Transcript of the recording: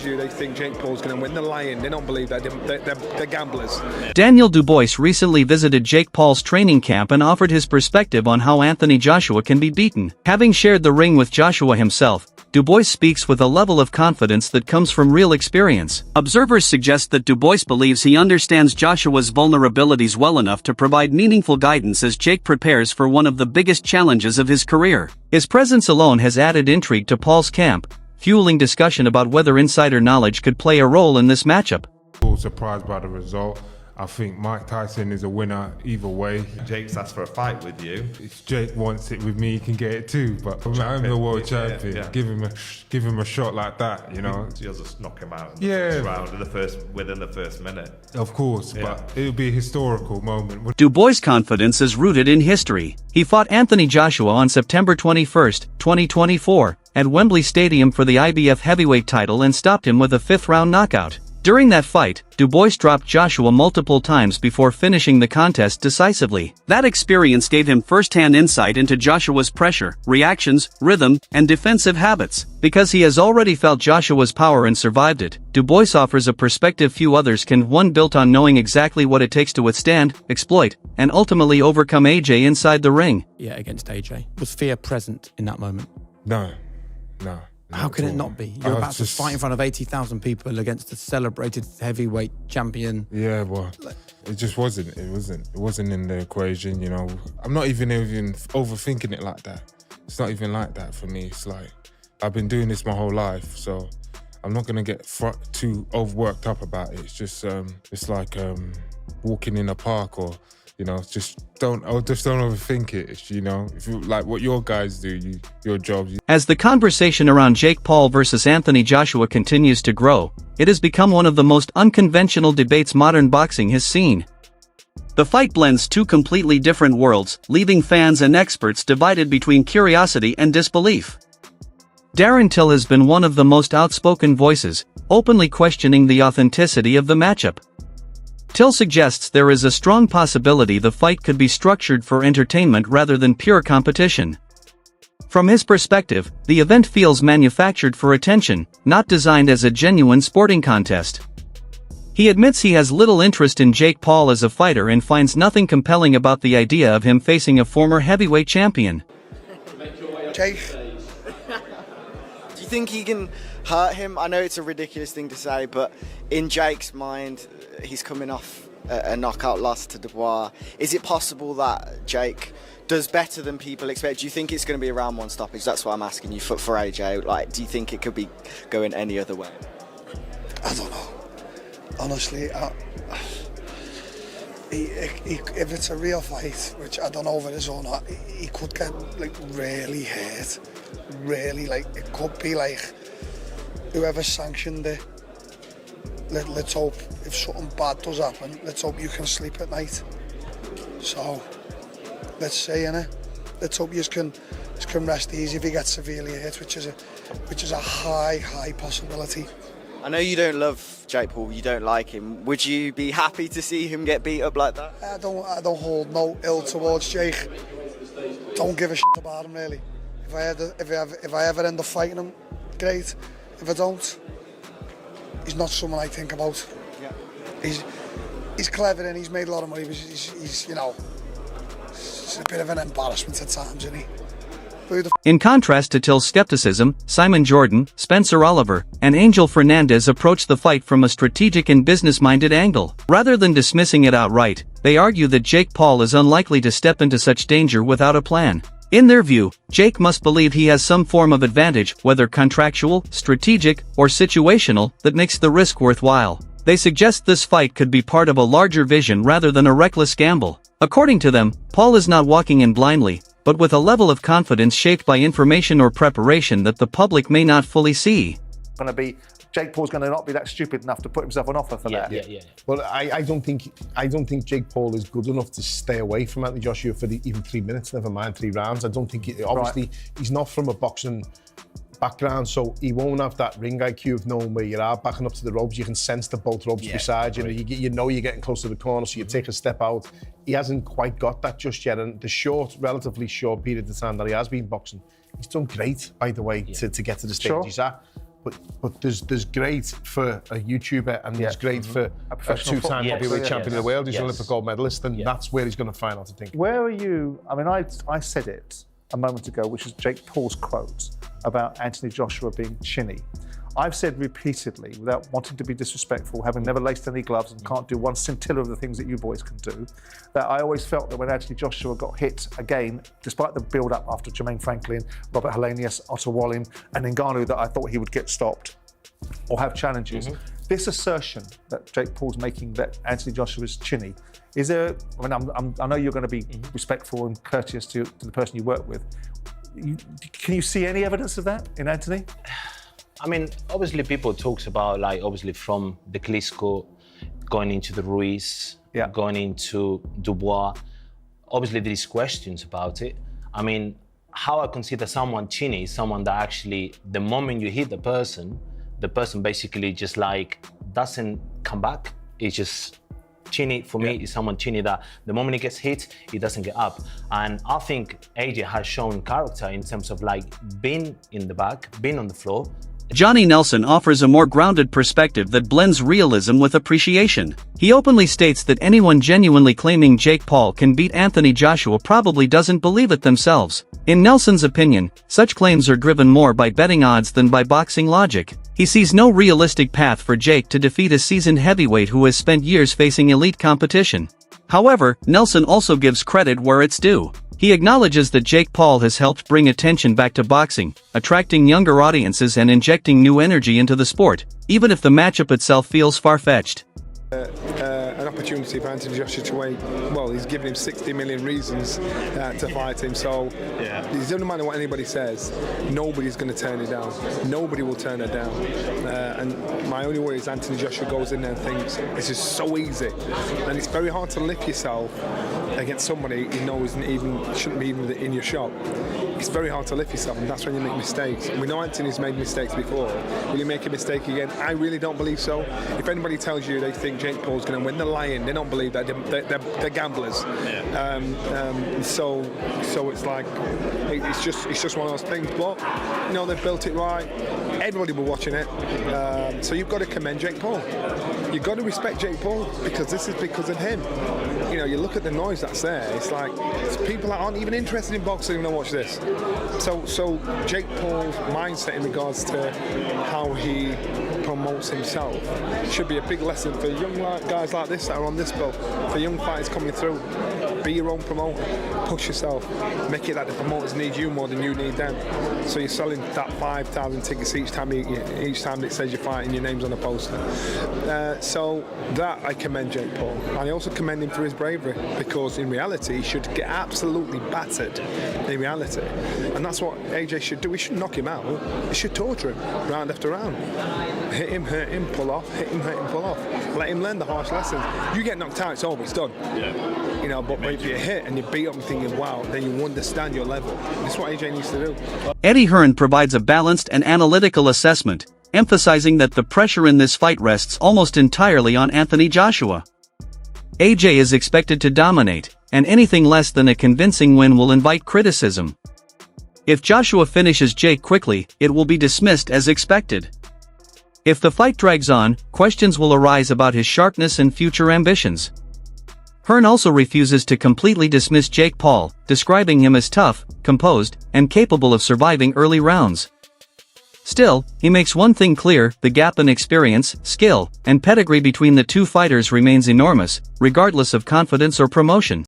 They think Jake Paul's going to win. They're lying. They don't believe that. They're gamblers. Daniel Dubois recently visited Jake Paul's training camp and offered his perspective on how Anthony Joshua can be beaten. Having shared the ring with Joshua himself, Dubois speaks with a level of confidence that comes from real experience. Observers suggest that Dubois believes he understands Joshua's vulnerabilities well enough to provide meaningful guidance as Jake prepares for one of the biggest challenges of his career. His presence alone has added intrigue to Paul's camp, fueling discussion about whether insider knowledge could play a role in this matchup. Surprised by the result. I think Mike Tyson is a winner either way. Jake's asked for a fight with you. If Jake wants it with me, he can get it too. But I'm the world champion. Yeah. Give him a shot like that, you know. You'll just knock him out in the first round, within the first minute. Of course, but it'll be a historical moment. Dubois' confidence is rooted in history. He fought Anthony Joshua on September 21, 2024, at Wembley Stadium for the IBF heavyweight title and stopped him with a fifth-round knockout. During that fight, Dubois dropped Joshua multiple times before finishing the contest decisively. That experience gave him first-hand insight into Joshua's pressure, reactions, rhythm, and defensive habits. Because he has already felt Joshua's power and survived it, Dubois offers a perspective few others can, one built on knowing exactly what it takes to withstand, exploit, and ultimately overcome AJ inside the ring. Yeah, against AJ. Was fear present in that moment? No. How can it not be? You're about to fight in front of 80,000 people against a celebrated heavyweight champion. Yeah, well, it just wasn't. It wasn't in the equation, you know. I'm not even overthinking it like that. It's not even like that for me. It's like, I've been doing this my whole life, so I'm not gonna get too overworked up about it. It's just, it's like walking in a park, or, you know, just don't overthink it. It's, you know, if you like what your guys do, your job. As the conversation around Jake Paul versus Anthony Joshua continues to grow, it has become one of the most unconventional debates modern boxing has seen. The fight blends two completely different worlds, leaving fans and experts divided between curiosity and disbelief. Darren Till has been one of the most outspoken voices, openly questioning the authenticity of the matchup. Till suggests there is a strong possibility the fight could be structured for entertainment rather than pure competition. From his perspective, the event feels manufactured for attention, not designed as a genuine sporting contest. He admits he has little interest in Jake Paul as a fighter and finds nothing compelling about the idea of him facing a former heavyweight champion. Jake, do you think he can hurt him? I know it's a ridiculous thing to say, but in Jake's mind, he's coming off a knockout loss to Dubois. Is it possible that Jake does better than people expect? Do you think it's going to be a round one stoppage? That's what I'm asking you for AJ. Like, do you think it could be going any other way? I don't know. Honestly, if it's a real fight, which I don't know if it is or not, he could get like really hurt. Really, like it could be like whoever sanctioned it. Let's hope if something bad does happen, let's hope you can sleep at night. So let's say, innit? Let's hope you can rest easy if he gets severely hit, which is a high possibility. I know you don't love Jake Paul, you don't like him. Would you be happy to see him get beat up like that? I don't hold no ill towards Jake. Don't give a shit about him really. If I ever end up fighting him, great. If I don't, he's not someone I think about. Yeah. He's clever and he's made a lot of money. He's you know, he's a bit of an embarrassment at times, isn't he? In contrast to Till's skepticism, Simon Jordan, Spencer Oliver, and Angel Fernandez approach the fight from a strategic and business-minded angle. Rather than dismissing it outright, they argue that Jake Paul is unlikely to step into such danger without a plan. In their view, Jake must believe he has some form of advantage, whether contractual, strategic, or situational, that makes the risk worthwhile. They suggest this fight could be part of a larger vision rather than a reckless gamble. According to them, Paul is not walking in blindly, but with a level of confidence shaped by information or preparation that the public may not fully see. Jake Paul's going to not be that stupid enough to put himself on offer for that. Yeah. Well, I don't think Jake Paul is good enough to stay away from Anthony Joshua for even 3 minutes, never mind 3 rounds. I don't think, obviously, he's not from a boxing background, so he won't have that ring IQ of knowing where you are, backing up to the ropes. You can sense the both ropes beside you. You know you're getting close to the corner, so you take a step out. He hasn't quite got that just yet, and the relatively short period of time that he has been boxing, he's done great, by the way, to get to the stage he's at. But there's great for a YouTuber, and there's great for a two-time heavyweight champion of the world. He's an Olympic gold medalist, and that's where he's going to find out, I think. Where are you? I mean, I said it a moment ago, which is Jake Paul's quote about Anthony Joshua being chinny. I've said repeatedly, without wanting to be disrespectful, having never laced any gloves and can't do one scintilla of the things that you boys can do, that I always felt that when Anthony Joshua got hit again, despite the build-up after Jermaine Franklin, Robert Helenius, Otto Wallin, and Ngannou, that I thought he would get stopped or have challenges. This assertion that Jake Paul's making that Anthony Joshua is chinny, is there? I mean, I know you're going to be respectful and courteous to the person you work with. Can you see any evidence of that in Anthony? I mean, obviously people talks about, like, obviously from the Klitschko going into the Ruiz, going into Dubois. Obviously there is questions about it. I mean, how I consider someone chinny is someone that actually, the moment you hit the person basically just like doesn't come back. It's just chinny for me is someone chinny that the moment he gets hit, he doesn't get up. And I think AJ has shown character in terms of like being in the back, being on the floor. Johnny Nelson offers a more grounded perspective that blends realism with appreciation. He openly states that anyone genuinely claiming Jake Paul can beat Anthony Joshua probably doesn't believe it themselves. In Nelson's opinion, such claims are driven more by betting odds than by boxing logic. He sees no realistic path for Jake to defeat a seasoned heavyweight who has spent years facing elite competition. However, Nelson also gives credit where it's due. He acknowledges that Jake Paul has helped bring attention back to boxing, attracting younger audiences and injecting new energy into the sport, even if the matchup itself feels far-fetched. An opportunity for Anthony Joshua to wait. Well, he's given him 60 million reasons to fight him, so it doesn't matter what anybody says, nobody's going to turn it down. Nobody will turn it down. And my only worry is Anthony Joshua goes in there and thinks this is so easy. And it's very hard to lift yourself against somebody you know shouldn't be even in your shop. It's very hard to lift yourself, and that's when you make mistakes. And we know Anthony's made mistakes before. Will he make a mistake again? I really don't believe so. If anybody tells you they think Jake Paul's going to win, they're lying. They don't believe that. They're gamblers. So it's like it's just one of those things. But you know, they've built it right. Everybody will be watching it. So you've got to commend Jake Paul. You've got to respect Jake Paul because this is because of him. You know, you look at the noise that's there. It's like it's people that aren't even interested in boxing and don't watch this. So Jake Paul's mindset in regards to how he promotes himself should be a big lesson for young guys like this that are on this bill, for young fighters coming through. Be your own promoter, push yourself, make it that the promoters need you more than you need them. So you're selling that 5,000 tickets each time it says you're fighting, your name's on a poster. So that I commend Jake Paul, and I also commend him for his bravery, because in reality he should get absolutely battered in reality, and that's what AJ should do. We shouldn't knock him out, we should torture him round after round. Hit him, hurt him, pull off, hit him, hurt him, pull off. Let him learn the harsh lessons. You get knocked out, it's over, it's done. You know, but if you hit and you beat up and thinking, wow, then you understand your level. That's what AJ needs to do. Eddie Hearn provides a balanced and analytical assessment, emphasizing that the pressure in this fight rests almost entirely on Anthony Joshua. AJ is expected to dominate, and anything less than a convincing win will invite criticism. If Joshua finishes Jake quickly, it will be dismissed as expected. If the fight drags on, questions will arise about his sharpness and future ambitions. Hearn also refuses to completely dismiss Jake Paul, describing him as tough, composed, and capable of surviving early rounds. Still, he makes one thing clear: the gap in experience, skill, and pedigree between the two fighters remains enormous, regardless of confidence or promotion.